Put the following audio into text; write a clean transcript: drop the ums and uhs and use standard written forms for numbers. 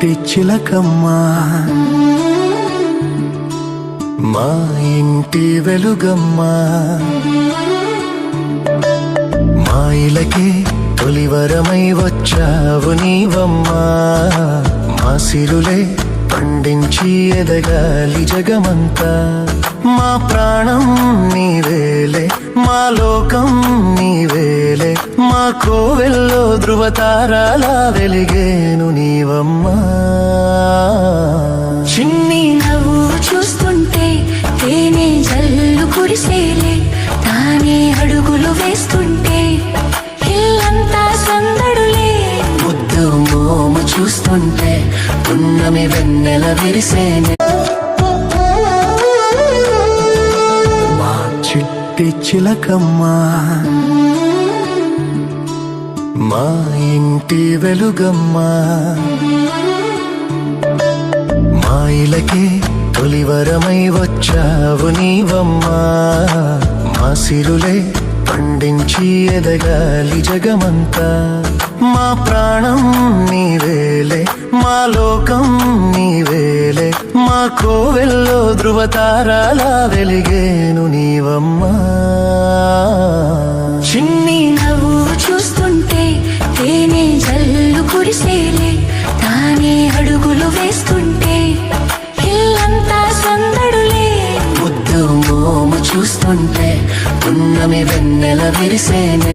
చిట్టి చిలకమ్మ మా ఇంటి వెలుగమ్మ మా ఇలకి తొలివరమై వచ్చావు నీవమ్మా మా సిరులే పండించి ఎదగాలి జగమంతా మా ప్రాణం నీవేలే మా లోకం నీవేలే మా కోవెల్లో ధృవతారాలా వెలిగేను నీవమ్మా చిన్ని నవ్వు చూస్తుంటే తేనె జల్లు కురిసేలే తానే అడుగులు వేస్తుంటే ఇల్లంతా సందడులే ముద్దు మోము చూస్తుంటే పున్నమి వెన్నెల విరిసేనే మా చిట్టి చిలకమ్మ మా ఇంటి వెలుగమ్మ మా ఇలకి తొలివరమై వచ్చావు నీవమ్మా మా సిరులే పండించి ఎదగాలి జగమంతా మా ప్రాణం నీవేలే మా లోకం నీవేలే మా కోవెల్లో ధృవతారాలా వెలిగేను నీవమ్మా చిన్ని నవ్వు చూస్తుంటే తేనె జల్లు కురిసేలే తానే అడుగులు వేస్తుంటే ఇల్లంతా సందడులే ముద్దు మోము చూస్తుంటే పున్నమి వెన్నెల విరిసేనే